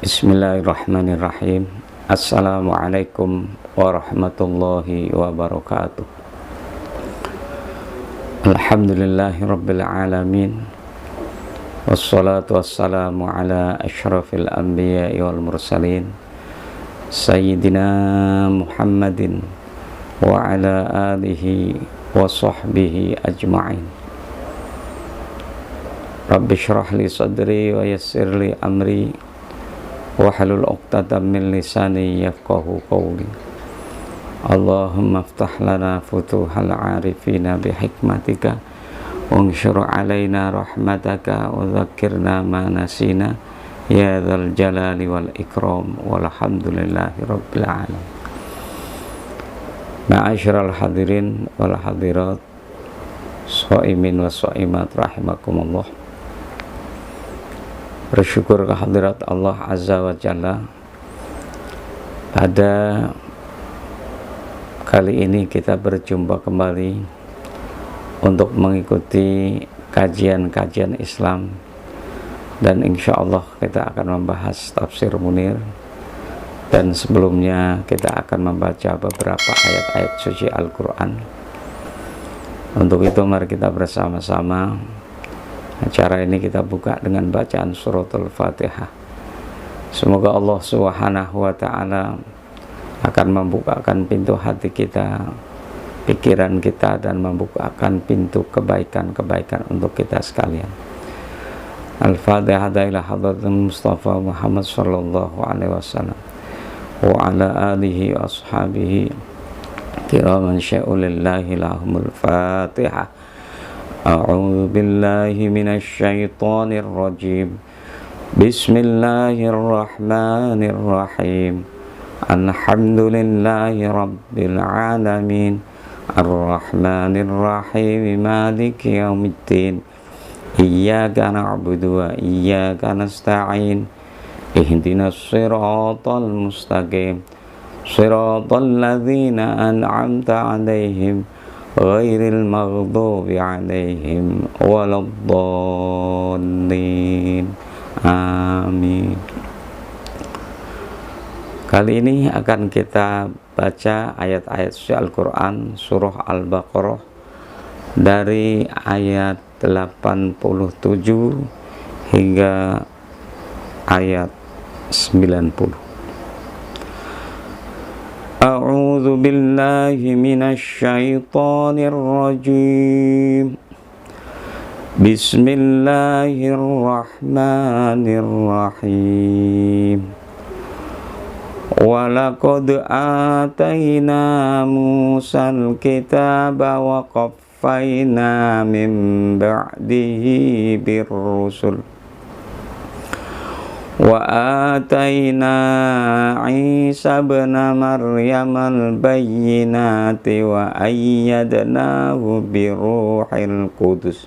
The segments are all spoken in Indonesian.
Bismillahirrahmanirrahim. Assalamualaikum warahmatullahi wabarakatuh. Alhamdulillahirabbil alamin. Wassalatu wassalamu ala asyrafil anbiya'i wal mursalin Sayyidina Muhammadin wa ala alihi wa sahbihi ajma'in. Rabbi syrah li sadri wa yassir li amri wahlul 'uqdatam min lisani yafqahu qawli. Allahumma iftah lana futuhal 'arifina bihikmatika wanshur 'alaina rahmataka wa dzakkirna ma nasina ya dzal jalali wal ikram walhamdulillahi rabbil alamin. Ma'asyiral hadirin wal hadirat, shaimin wa shaimat rahimakumullah. Bersyukur kehadirat Allah Azza wa Jalla. Pada kali ini kita berjumpa kembali untuk mengikuti kajian-kajian Islam, dan insya Allah kita akan membahas tafsir Munir, dan sebelumnya kita akan membaca beberapa ayat-ayat suci Al-Quran. Untuk itu mari kita bersama-sama. Acara ini kita buka dengan bacaan suratul Fatihah. Semoga Allah Subhanahu wa ta'ala akan membukakan pintu hati kita, pikiran kita, dan membukakan pintu kebaikan-kebaikan untuk kita sekalian. Al-Fatihah ila hadratul Mustafa Muhammad sallallahu alaihi wasallam wa ala alihi wa ashabihi kiraman sya'ulillahi lahumul Fatihah. A'udzu billahi minasy syaithanir rajim. Bismillahirrahmanirrahim. Alhamdulillahi rabbil alamin. Arrahmanir rahim. Maliki yaumiddin. Iyyaka na'budu wa iyyaka nasta'in. Ihdinas siratal mustaqim. Siratal ladzina an'amta 'alaihim ghairil maghdubi 'alaihim waladdallin. Amin. Kali ini akan kita baca ayat-ayat suci Al-Quran surah Al-Baqarah dari ayat 87 hingga ayat 90. A'udzu billahi minasy syaithanir rajim. Bismillahirrahmanirrahim. Wa laqad atayna Musal kitaba wa qaffayna min ba'dihi birrusul. Wa atayna Isa ibn Maryam al-bayyinati wa ayyadnahu bi ruhil qudus.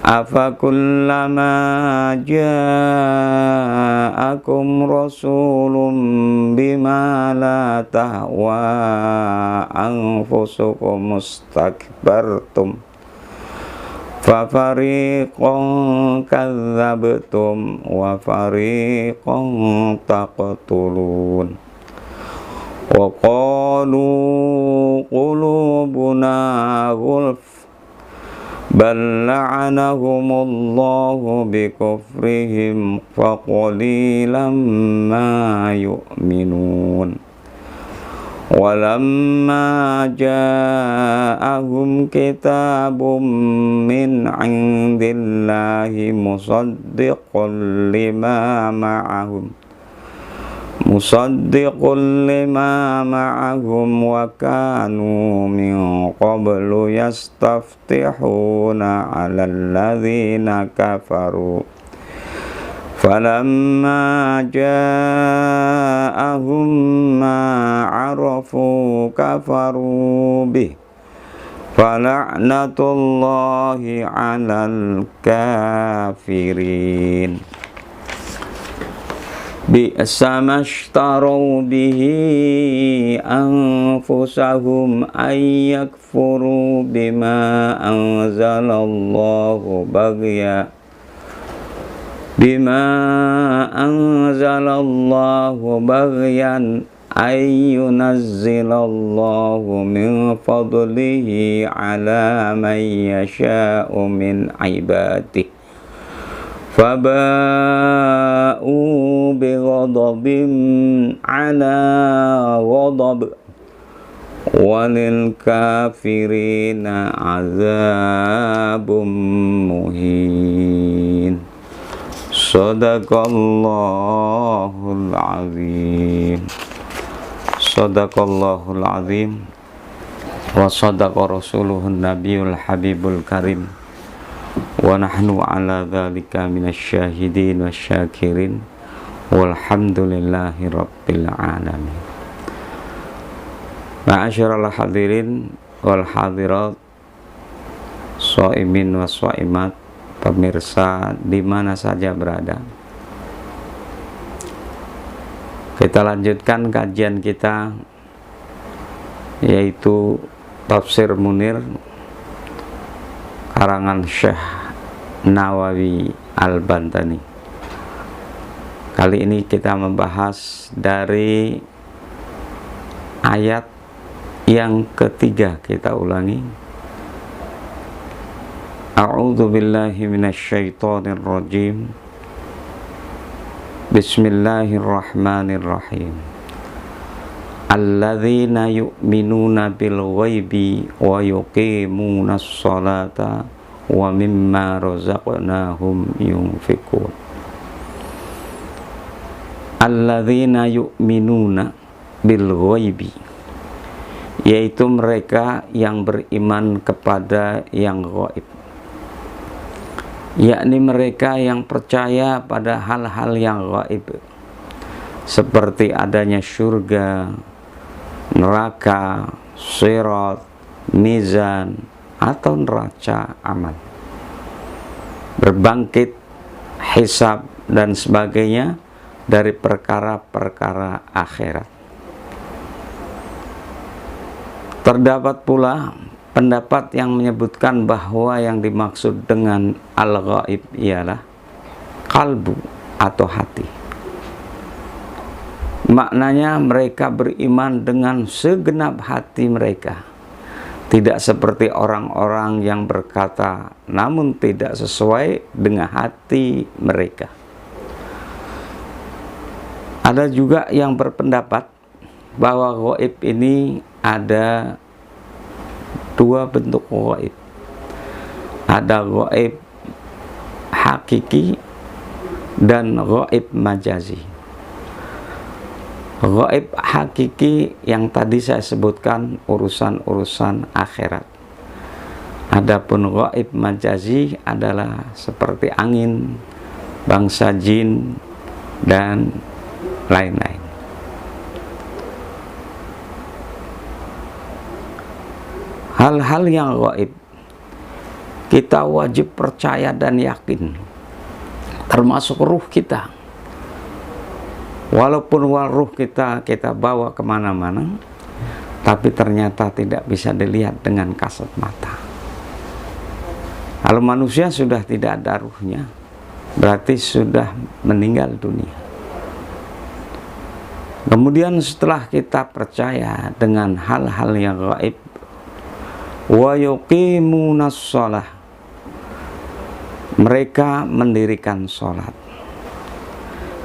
Afa kullama ja'akum rasulun bima la tahwa anfusukum mustakbartum fa fariqan kadzabtum wa fariqan taqtulun wa qalu qulubuna ghulf bal la'anahumullahu bikufrihim fa qalilan ma yu'minun. Walamma ja'ahum kitabun min 'indillahi musaddiqun lima ma'ahum wa kanu min qablu yastaftihuna 'alal ladzina kafaru. Falamma ja'ahum ma 'arafu kafaru bih fala'natullahi 'alal kafirin. Bi'sa mashtaru bihi anfusahum ay yakfuru bima anzalallahu bima anzalallahu baghyan ayyunazzilallahu min fadlihi ala man yasha'u min ibadihi faba'u bighadabin ala ghadab walil kafirina azabum muhin. Sadaqallahul azim. Sadaqallahul azim wa sadaqa rasuluhun nabiyul habibul karim wa nahnu ala dhalika minasyahidin wasyakirin walhamdulillahi rabbil alamin. Ma'asyiral hadirin wal hadirat, shaimin wa shaimat, pemirsa di mana saja berada. Kita lanjutkan kajian kita, yaitu Tafsir Munir karangan Syekh Nawawi Al-Bantani. Kali ini kita membahas dari ayat yang ketiga. Kita ulangi. A'udzu billahi minasyaitonir rajim. Bismillahirrahmanirrahim. Alladzina yu'minuna bil ghaibi wa yuqimunas sholata wa mimma razaqnahum yunfiqun. Alladzina yu'minuna bil ghaibi, yaitu mereka yang beriman kepada yang gaib, yakni mereka yang percaya pada hal-hal yang gaib seperti adanya surga, neraka, sirat, mizan atau neraca amal, berbangkit, hisab dan sebagainya dari perkara-perkara akhirat. Terdapat pula pendapat yang menyebutkan bahwa yang dimaksud dengan al-ghaib ialah kalbu atau hati. Maknanya mereka beriman dengan segenap hati mereka, tidak seperti orang-orang yang berkata namun tidak sesuai dengan hati mereka. Ada juga yang berpendapat bahwa ghaib ini ada dua bentuk ghaib. Ada ghaib hakiki dan ghaib majazi. Ghaib hakiki yang tadi saya sebutkan urusan-urusan akhirat. Adapun ghaib majazi adalah seperti angin, bangsa jin dan lain-lain. Hal-hal yang gaib kita wajib percaya dan yakin, termasuk ruh kita. Walaupun ruh kita bawa kemana-mana, tapi ternyata tidak bisa dilihat dengan kasat mata. Kalau manusia sudah tidak ada ruhnya, berarti sudah meninggal dunia. Kemudian setelah kita percaya dengan hal-hal yang gaib, wa yuqimunas shalah, mereka mendirikan sholat,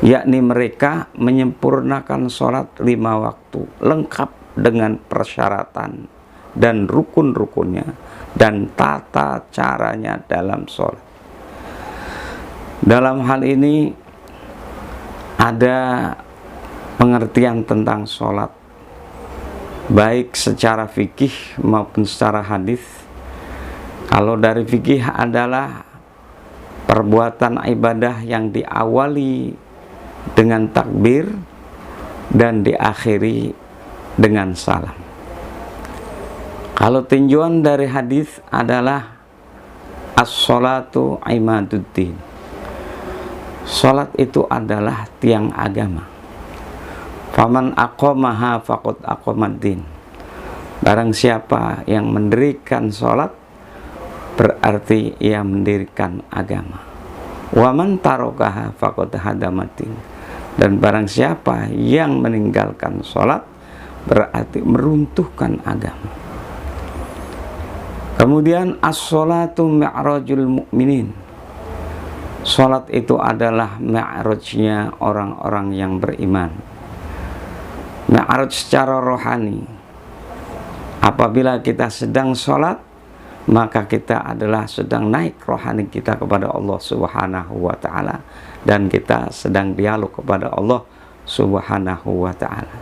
yakni mereka menyempurnakan sholat 5 waktu lengkap dengan persyaratan dan rukun-rukunnya dan tata caranya dalam sholat. Dalam hal ini ada pengertian tentang sholat, baik secara fikih maupun secara hadis. Kalau dari fikih adalah perbuatan ibadah yang diawali dengan takbir dan diakhiri dengan salam. Kalau tinjauan dari hadis adalah as-sholatu imaduddin. Salat itu adalah tiang agama. Faman aqamaha faqad aqamaddin. Barang siapa yang mendirikan salat, berarti ia mendirikan agama. Wa man tarakaha faqad hadamatin. Dan barang siapa yang meninggalkan sholat berarti meruntuhkan agama. Kemudian as-sholatu mi'rajul mu'minin. Sholat itu adalah mi'rajnya orang-orang yang beriman. Mi'raj secara rohani. Apabila kita sedang sholat, maka kita adalah sedang naik rohani kita kepada Allah Subhanahu wa ta'ala, dan kita sedang dialog kepada Allah Subhanahu wa ta'ala.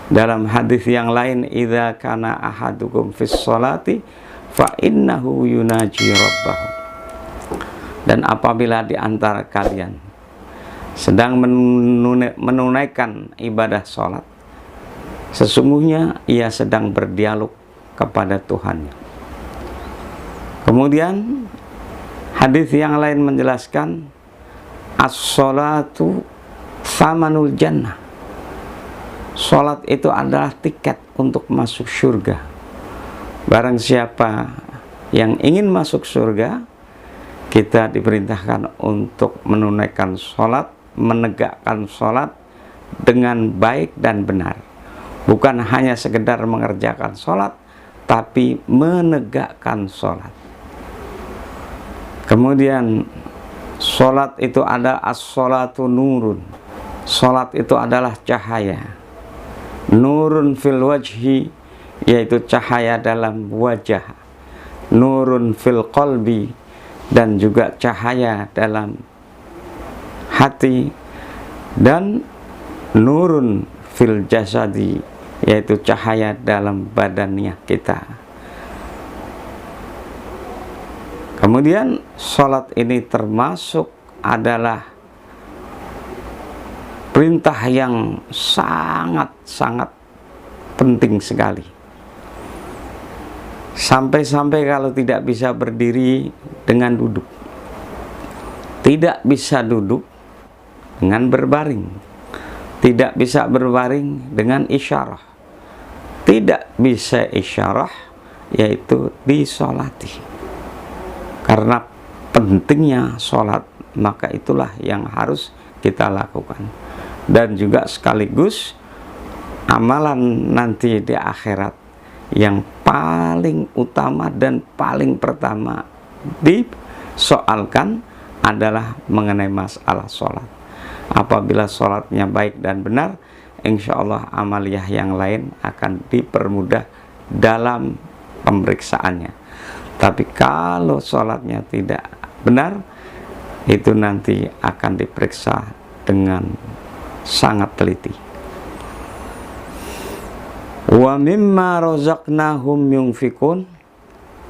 Dalam hadis yang lain, idza kana ahadukum fis sholati fa innahu yunaji rabbahu. Dan apabila di antara kalian sedang menunaikan ibadah sholat, sesungguhnya ia sedang berdialog kepada Tuhannya. Kemudian hadis yang lain menjelaskan as-sholatu thamanul jannah. Sholat itu adalah tiket untuk masuk surga. Barang siapa yang ingin masuk surga, kita diperintahkan untuk menunaikan sholat, menegakkan sholat dengan baik dan benar. Bukan hanya sekedar mengerjakan sholat, tapi menegakkan sholat. Kemudian sholat itu adalah as-sholatu nurun. Sholat itu adalah cahaya. Nurun fil wajhi, yaitu cahaya dalam wajah. Nurun fil qalbi, dan juga cahaya dalam hati. Dan nurun fil jasadi, yaitu cahaya dalam badannya kita. Kemudian sholat ini termasuk adalah perintah yang sangat-sangat penting sekali. Sampai-sampai kalau tidak bisa berdiri dengan duduk, tidak bisa duduk dengan berbaring, tidak bisa berbaring dengan isyarah, tidak bisa isyarah, yaitu disolati. Karena pentingnya sholat, maka itulah yang harus kita lakukan. Dan juga sekaligus amalan nanti di akhirat yang paling utama dan paling pertama disoalkan adalah mengenai masalah sholat. Apabila sholatnya baik dan benar, insya Allah amaliyah yang lain akan dipermudah dalam pemeriksaannya. Tapi kalau sholatnya tidak benar, itu nanti akan diperiksa dengan sangat teliti. Wa mimma razaqnahum yunfikun,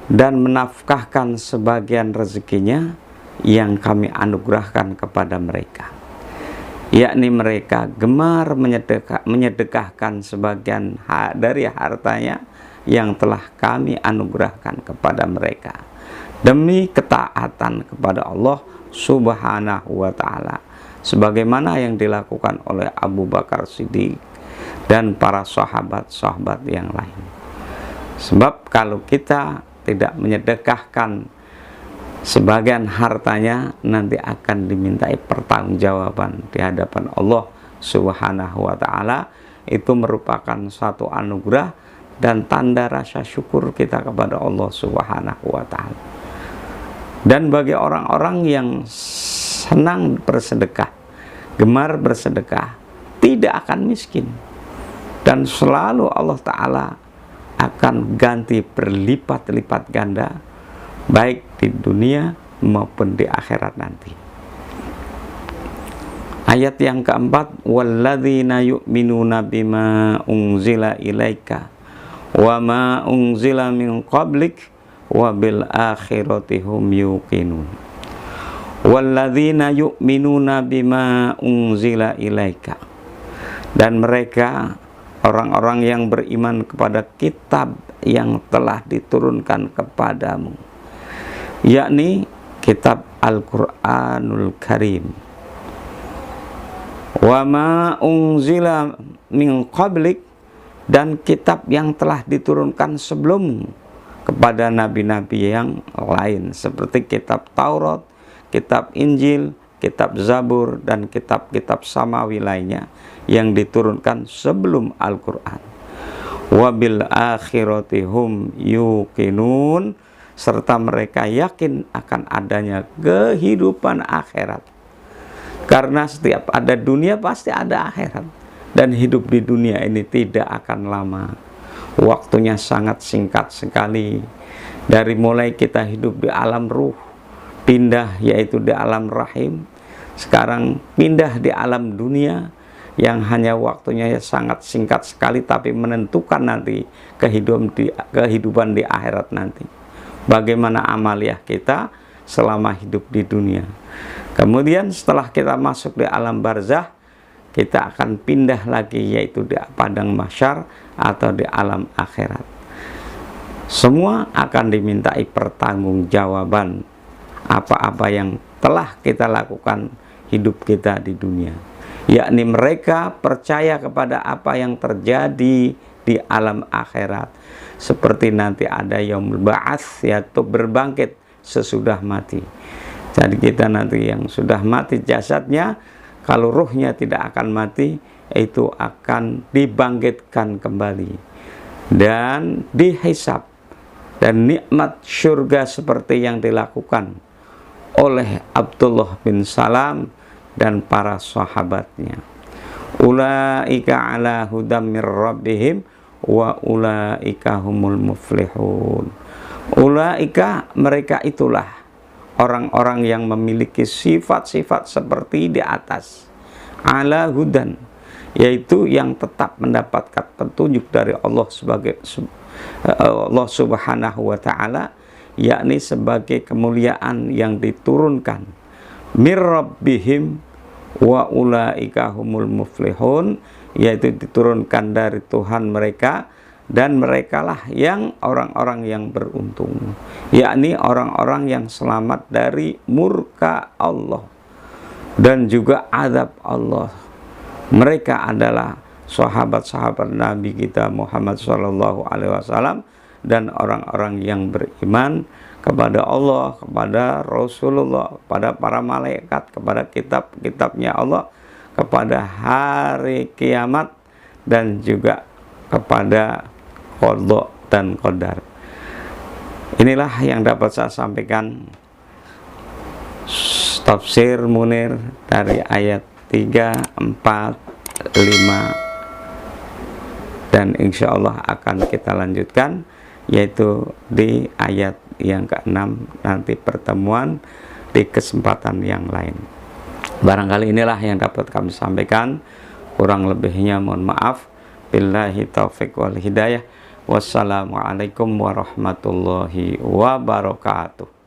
dan menafkahkan sebagian rezekinya yang kami anugerahkan kepada mereka. Yakni mereka gemar menyedekahkan sebagian dari hartanya yang telah kami anugerahkan kepada mereka demi ketaatan kepada Allah Subhanahu wa ta'ala, sebagaimana yang dilakukan oleh Abu Bakar Siddiq dan para sahabat-sahabat yang lain. Sebab kalau kita tidak menyedekahkan sebagian hartanya, nanti akan dimintai pertanggungjawaban di hadapan Allah Subhanahu wa ta'ala. Itu merupakan suatu anugerah dan tanda rasa syukur kita kepada Allah Subhanahu wa ta'ala. Dan bagi orang-orang yang senang bersedekah, gemar bersedekah, tidak akan miskin. Dan selalu Allah Ta'ala akan ganti berlipat-lipat ganda, baik di dunia maupun di akhirat nanti. Ayat yang keempat, walladzina yu'minuna bima unzila ilaika wa ma unzila min qablik wa bil akhirati hum yuqinun. Walladzina yu'minuna bima unzila ilaika, dan mereka orang-orang yang beriman kepada kitab yang telah diturunkan kepadamu, yakni kitab Al-Qur'anul Karim. Wa ma unzila min qablik, dan kitab yang telah diturunkan sebelum kepada nabi-nabi yang lain, seperti kitab Taurat, kitab Injil, kitab Zabur, dan kitab-kitab samawi lainnya yang diturunkan sebelum Al-Quran. Wabil akhirati hum yuqinun, serta mereka yakin akan adanya kehidupan akhirat. Karena setiap ada dunia pasti ada akhirat, dan hidup di dunia ini tidak akan lama. Waktunya sangat singkat sekali. Dari mulai kita hidup di alam ruh, pindah yaitu di alam rahim, sekarang pindah di alam dunia yang hanya waktunya sangat singkat sekali, tapi menentukan nanti kehidupan di akhirat nanti. Bagaimana amaliah kita selama hidup di dunia. Kemudian setelah kita masuk di alam barzah, kita akan pindah lagi yaitu di padang mahsyar atau di alam akhirat. Semua akan dimintai pertanggungjawaban apa-apa yang telah kita lakukan hidup kita di dunia, yakni mereka percaya kepada apa yang terjadi di alam akhirat, seperti nanti ada yaumul ba'ats, yaitu berbangkit sesudah mati. Jadi kita nanti yang sudah mati jasadnya, kalau ruhnya tidak akan mati, itu akan dibangkitkan kembali dan dihisab. Dan nikmat surga seperti yang dilakukan oleh Abdullah bin Salam dan para sahabatnya. Ulaika ala hudam mir rabbihim wa ulaika humul muflihun. Ulaika, mereka itulah orang-orang yang memiliki sifat-sifat seperti di atas. Ala hudan, yaitu yang tetap mendapatkan petunjuk dari Allah Subhanahu wa ta'ala, yakni sebagai kemuliaan yang diturunkan mir rabbihim wa ulaika humul muflihun, yaitu diturunkan dari Tuhan mereka, dan merekalah yang orang-orang yang beruntung, yakni orang-orang yang selamat dari murka Allah dan juga azab Allah. Mereka adalah sahabat-sahabat Nabi kita Muhammad SAW dan orang-orang yang beriman kepada Allah, kepada Rasulullah, kepada para malaikat, kepada kitab-kitabnya Allah, kepada hari kiamat, dan juga kepada qadha dan qadar. Inilah yang dapat saya sampaikan, tafsir Munir dari ayat 3, 4, 5, dan insya Allah akan kita lanjutkan yaitu di ayat yang ke-6 nanti pertemuan di kesempatan yang lain. Barangkali inilah yang dapat kami sampaikan, kurang lebihnya mohon maaf. Billahi taufiq wal hidayah. Wassalamualaikum warahmatullahi wabarakatuh.